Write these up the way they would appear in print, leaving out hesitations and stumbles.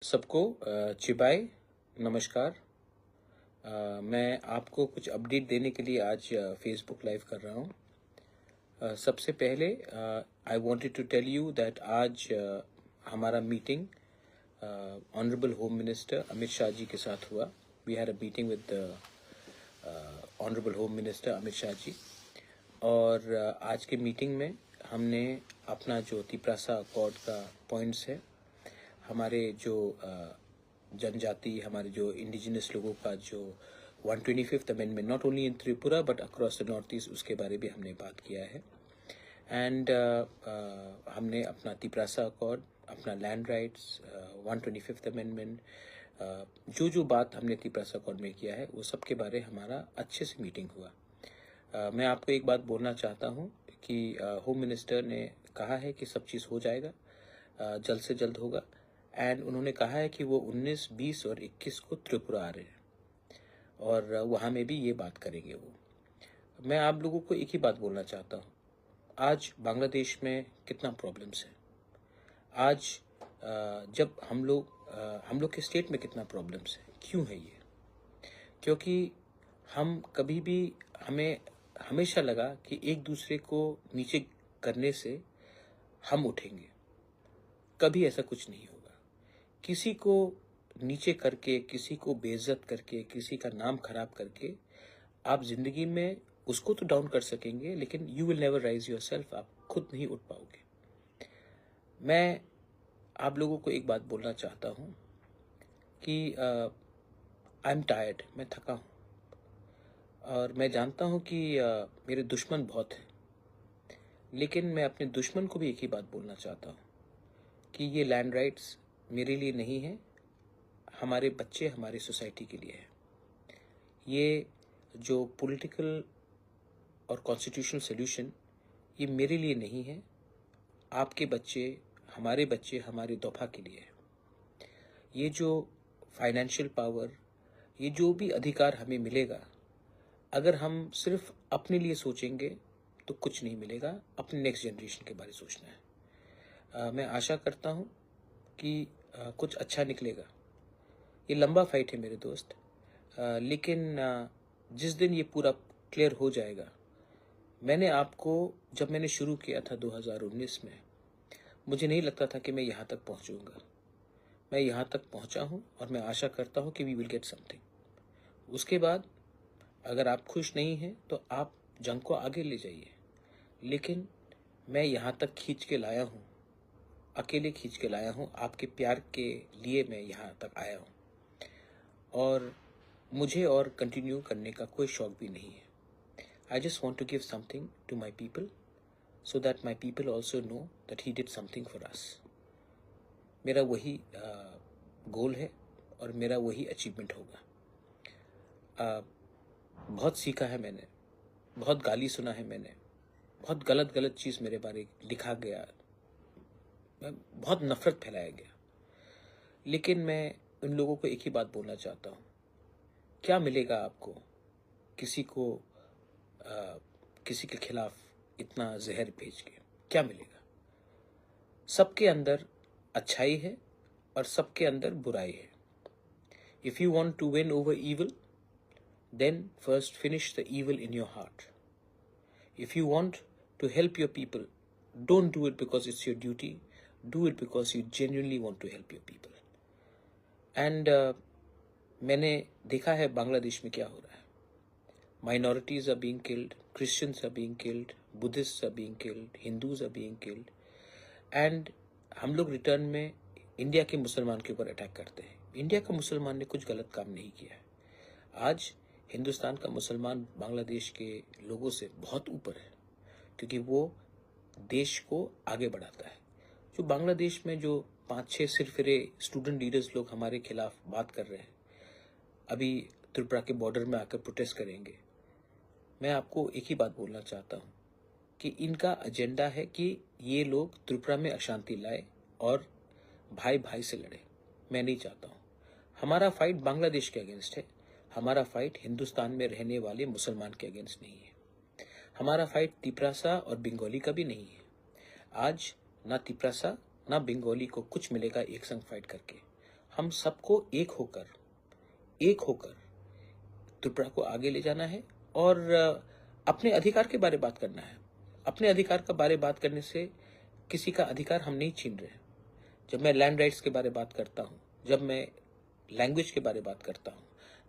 सबको चिबाय नमस्कार। मैं आपको कुछ अपडेट देने के लिए आज फेसबुक लाइव कर रहा हूँ। सबसे पहले I wanted to tell you that आज हमारा meeting honourable home minister Amit Shah ji के साथ हुआ। We had a meeting with honourable home minister Amit Shah ji, और आज के मीटिंग में हमने अपना जो तिपरासा अकॉर्ड का पॉइंट्स है, हमारे जो जनजाति, हमारे जो इंडिजिनस लोगों का जो 125th amendment, not only in Tripura but across the north east, उसके बारे में हमने बात किया है। एंड हमने अपना तिपरासा अकॉर्ड, अपना लैंड राइट्स, 125th अमेंडमेंट, जो बात हमने तिपरासा अकॉर्ड में किया है वो सब के बारे हमारा अच्छे से मीटिंग हुआ। मैं आपको एक बात बोलना चाहता हूँ कि होम मिनिस्टर ने कहा है कि सब चीज़ हो जाएगा, जल्द से जल्द होगा। एंड उन्होंने कहा है कि वो 19, 20 और 21 को त्रिपुरा आ रहे हैं और वहाँ में भी ये बात करेंगे वो। मैं आप लोगों को एक ही बात बोलना चाहता हूँ, आज बांग्लादेश में कितना प्रॉब्लम्स है। आज जब हम लोग के स्टेट में कितना प्रॉब्लम्स है। क्यों है ये? क्योंकि हम कभी भी, हमें हमेशा लगा कि एक दूसरे को नीचे करने से हम उठेंगे। कभी ऐसा कुछ नहीं होगा। किसी को नीचे करके, किसी को बेइज्जत करके, किसी का नाम खराब करके आप जिंदगी में उसको तो डाउन कर सकेंगे, लेकिन you will never rise yourself. आप खुद नहीं उठ पाओगे। मैं आप लोगों को एक बात बोलना चाहता हूँ कि आई एम टायर्ड, मैं थका हूँ और मैं जानता हूँ कि मेरे दुश्मन बहुत हैं, लेकिन मैं अपने दुश्मन को भी एक ही बात बोलना चाहता हूँ कि ये लैंड राइट्स मेरे लिए नहीं है, हमारे बच्चे, हमारी सोसाइटी के लिए है। ये जो पॉलिटिकल और कॉन्स्टिट्यूशनल सॉल्यूशन, ये मेरे लिए नहीं है, आपके बच्चे, हमारे दोफा के लिए है। ये जो फाइनेंशियल पावर, ये जो भी अधिकार हमें मिलेगा, अगर हम सिर्फ अपने लिए सोचेंगे तो कुछ नहीं मिलेगा। अपने नेक्स्ट जनरेशन के बारे में सोचना है। मैं आशा करता हूँ कि कुछ अच्छा निकलेगा। ये लंबा फाइट है मेरे दोस्त, लेकिन जिस दिन ये पूरा क्लियर हो जाएगा, मैंने आपको, जब मैंने शुरू किया था 2019 में, मुझे नहीं लगता था कि मैं यहाँ तक पहुँचूँगा। मैं यहाँ तक पहुँचा हूँ और मैं आशा करता हूँ कि वी विल गेट समथिंग। उसके बाद अगर आप खुश नहीं हैं तो आप जंग को आगे ले जाइए, लेकिन मैं यहाँ तक खींच के लाया हूँ, अकेले खींच के लाया हूँ। आपके प्यार के लिए मैं यहाँ तक आया हूँ और मुझे और कंटिन्यू करने का कोई शौक भी नहीं है। I just want to give something to my people so that my people also know that he did something for us. मेरा वही गोल है और मेरा वही अचीवमेंट होगा। बहुत सीखा है मैंने, बहुत गाली सुना है मैंने, बहुत गलत चीज़ मेरे बारे लिखा गया, बहुत नफरत फैलाया गया, लेकिन मैं उन लोगों को एक ही बात बोलना चाहता हूँ, क्या मिलेगा आपको किसी के खिलाफ इतना जहर भेज के? क्या मिलेगा? सबके अंदर अच्छाई है और सबके अंदर बुराई है। If you want to win over evil, then first finish the evil in your heart. If you want to help your people, don't do it because it's your duty, do it because you genuinely want to help your people. And मैंने देखा है बांग्लादेश में क्या हो रहा है। Minorities are being killed, Christians are being killed, Buddhists are being killed, Hindus are being killed, and हम लोग रिटर्न में इंडिया के मुसलमान के ऊपर अटैक करते हैं। इंडिया का मुसलमान ने कुछ गलत काम नहीं किया है। आज हिंदुस्तान का मुसलमान बांग्लादेश के लोगों से बहुत ऊपर है, क्योंकि वो देश को आगे बढ़ाता है। जो बांग्लादेश में जो 5-6 सिरफिरे स्टूडेंट लीडर्स लोग हमारे खिलाफ बात कर रहे हैं, अभी त्रिपुरा के बॉर्डर में आकर प्रोटेस्ट करेंगे, मैं आपको एक ही बात बोलना चाहता हूँ कि इनका एजेंडा है कि ये लोग त्रिपुरा में अशांति लाए और भाई भाई से लड़े। मैं नहीं चाहता हूँ। हमारा फाइट बांग्लादेश के अगेंस्ट है, हमारा फाइट हिंदुस्तान में रहने वाले मुसलमान के अगेंस्ट नहीं है। हमारा फाइट तिपरासा और बंगाली का भी नहीं है। आज ना तिपरासा ना बंगाली को कुछ मिलेगा एक संग फाइट करके। हम सबको एक होकर त्रिपुरा को आगे ले जाना है और अपने अधिकार के बारे बात करना है। अपने अधिकार का बारे बात करने से किसी का अधिकार हम नहीं छीन रहे हैं। जब मैं लैंड राइट्स के बारे बात करता हूँ, जब मैं लैंग्वेज के बारे बात करता हूँ,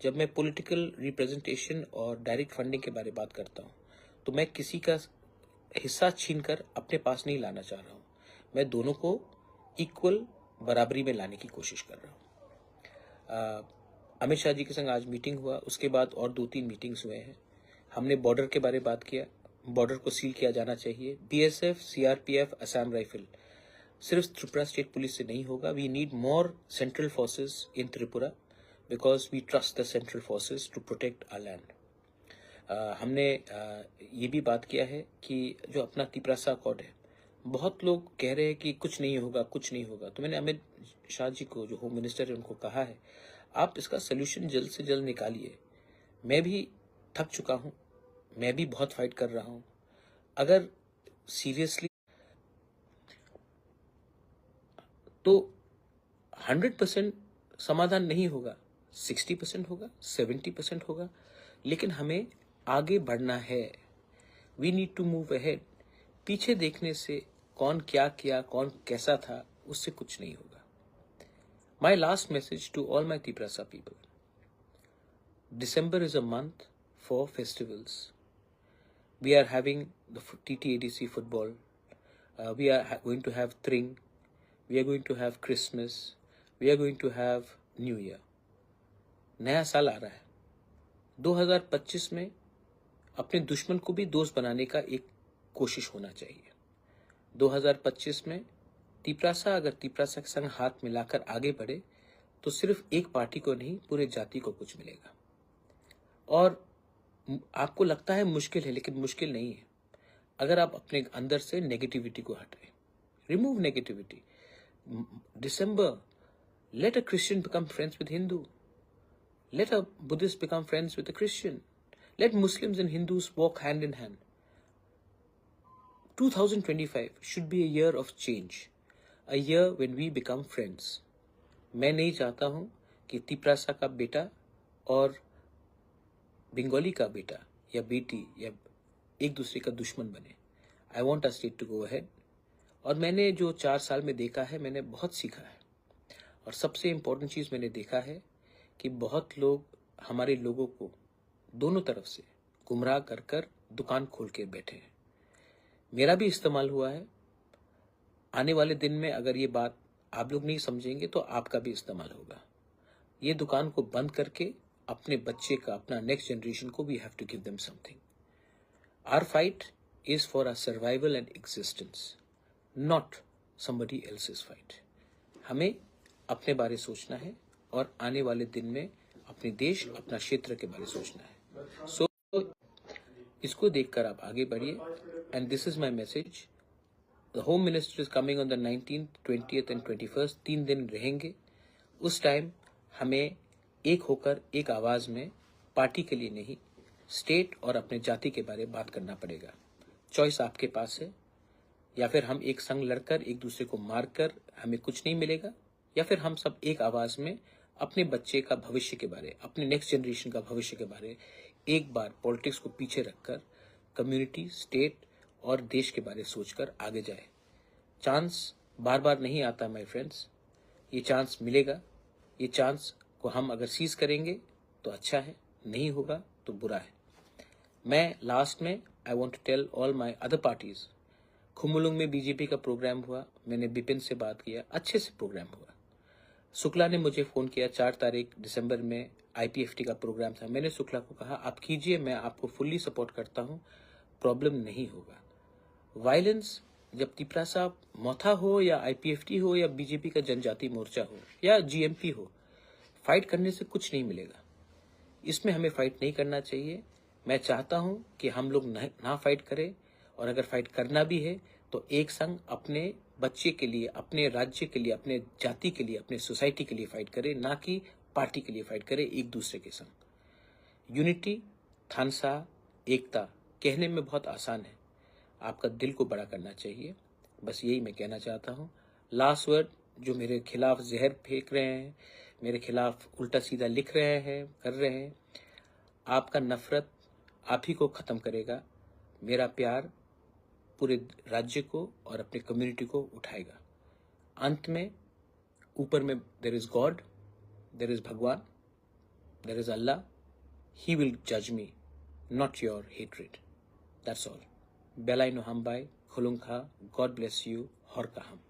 जब मैं पॉलिटिकल रिप्रेजेंटेशन और डायरेक्ट फंडिंग के बारे बात करता हूँ, तो मैं किसी का हिस्सा छीनकर अपने पास नहीं लाना चाह रहा हूँ। मैं दोनों को इक्वल बराबरी में लाने की कोशिश कर रहा हूँ। अमित शाह जी के संग आज मीटिंग हुआ, उसके बाद और 2-3 मीटिंग्स हुए हैं। हमने बॉर्डर के बारे बात किया, बॉर्डर को सील किया जाना चाहिए। बीएसएफ, सीआरपीएफ, असम राइफल सिर्फ त्रिपुरा स्टेट पुलिस से नहीं होगा। We need more central forces in Tripura because we trust the central forces to protect our land. हमने ये भी बात किया है कि जो अपना तिपरासा अकॉर्ड है, बहुत लोग कह रहे हैं कि कुछ नहीं होगा, कुछ नहीं होगा। तो मैंने अमित शाह जी को, जो होम मिनिस्टर है, उनको कहा है आप इसका सोल्यूशन जल्द से जल्द निकालिए। मैं भी थक चुका हूँ, मैं भी बहुत फाइट कर रहा हूँ। अगर सीरियसली तो 100% समाधान नहीं होगा, 60% होगा, 70% होगा, लेकिन हमें आगे बढ़ना है। We need to move ahead. पीछे देखने से कौन क्या किया, कौन कैसा था, उससे कुछ नहीं होगा। My last message to all my Tiprasa people. December is a month for festivals. We are having the TTADC football. We are going to have Tring. We are going to have Christmas. We are going to have New Year. नया साल आ रहा है। 2025 में अपने दुश्मन को भी दोस्त बनाने का एक कोशिश होना चाहिए। 2025 में तिपरासा अगर तिपरासा के संग हाथ मिलाकर आगे बढ़े तो सिर्फ एक पार्टी को नहीं, पूरे जाति को कुछ मिलेगा। और आपको लगता है मुश्किल है, लेकिन मुश्किल नहीं है। अगर आप अपने अंदर से नेगेटिविटी को हटाएं, remove negativity. December, let a Christian become friends with Hindu, let a Buddhist become friends with a Christian, let Muslims and Hindus walk hand in hand. 2025 should be a year of change, a year when we become friends. मैं नहीं चाहता हूं कि तिपरासा का बेटा और बंगाली का बेटा या बेटी या एक दूसरे का दुश्मन बने। I want a state to go ahead. और मैंने जो 4 साल में देखा है, मैंने बहुत सीखा है। और सबसे इम्पोर्टेंट चीज़ मैंने देखा है कि बहुत लोग हमारे लोगों को दोनों तरफ से गुमराह कर कर दुकान खोल के बैठे हैं। मेरा भी इस्तेमाल हुआ है। आने वाले दिन में अगर ये बात आप लोग नहीं समझेंगे तो आपका भी इस्तेमाल होगा। ये दुकान को बंद करके अपने बच्चे का, अपना नेक्स्ट जनरेशन को we have to give them something. Our fight is for our survival and existence, not somebody else's fight. हमें अपने बारे सोचना है और आने वाले दिन में अपने देश, अपना क्षेत्र के बारे सोचना है। सो इसको देखकर आप आगे बढ़िए। And this is my message. The home minister is coming on the 19th, 20th and 21st। 3 दिन रहेंगे। उस टाइम हमें एक होकर, एक आवाज में, पार्टी के लिए नहीं, स्टेट और अपने जाति के बारे में बात करना पड़ेगा। चॉइस आपके पास है। या फिर हम एक संग लड़कर, एक दूसरे को मारकर हमें कुछ नहीं मिलेगा, या फिर हम सब एक आवाज में अपने बच्चे का भविष्य के बारे, अपने नेक्स्ट जनरेशन का भविष्य के बारे एक बार पॉलिटिक्स को पीछे रखकर कम्युनिटी, स्टेट और देश के बारे सोचकर आगे जाए। चांस बार बार नहीं आता माय फ्रेंड्स, ये चांस मिलेगा। ये चांस को हम अगर सीज करेंगे तो अच्छा है, नहीं होगा तो बुरा है। मैं लास्ट में I want to tell all my other parties. Khumulwng में बीजेपी का प्रोग्राम हुआ, मैंने बिपिन से बात किया, अच्छे से प्रोग्राम हुआ। शुक्ला ने मुझे फ़ोन किया, 4 तारीख दिसंबर में IPFT का प्रोग्राम था। मैंने शुक्ला को कहा आप कीजिए, मैं आपको फुल्ली सपोर्ट करता हूँ, प्रॉब्लम नहीं होगा। वायलेंस, जब तिपरासा मोथा हो या IPFT हो या बीजेपी का जनजाति मोर्चा हो या GMP हो, फाइट करने से कुछ नहीं मिलेगा। इसमें हमें फाइट नहीं करना चाहिए। मैं चाहता हूँ कि हम लोग ना फाइट करें, और अगर फाइट करना भी है तो एक संग अपने बच्चे के लिए, अपने राज्य के लिए, अपने जाति के लिए, अपने सोसाइटी के लिए फाइट करें, ना कि पार्टी के लिए फाइट करें एक दूसरे के संग। यूनिटी, थानसा, एकता कहने में बहुत आसान है, आपका दिल को बड़ा करना चाहिए। बस यही मैं कहना चाहता हूँ। लास्ट वर्ड जो मेरे खिलाफ जहर फेंक रहे हैं, मेरे खिलाफ उल्टा सीधा लिख रहे हैं, कर रहे हैं, आपका नफरत आप ही को ख़त्म करेगा। मेरा प्यार पूरे राज्य को और अपने कम्युनिटी को उठाएगा। अंत में ऊपर में there is God, there is Bhagwan, there is Allah. He will जज me, not your hatred. That's all. बेलाई नो हम बाय खुलुंग खा। God bless you. हर का हम।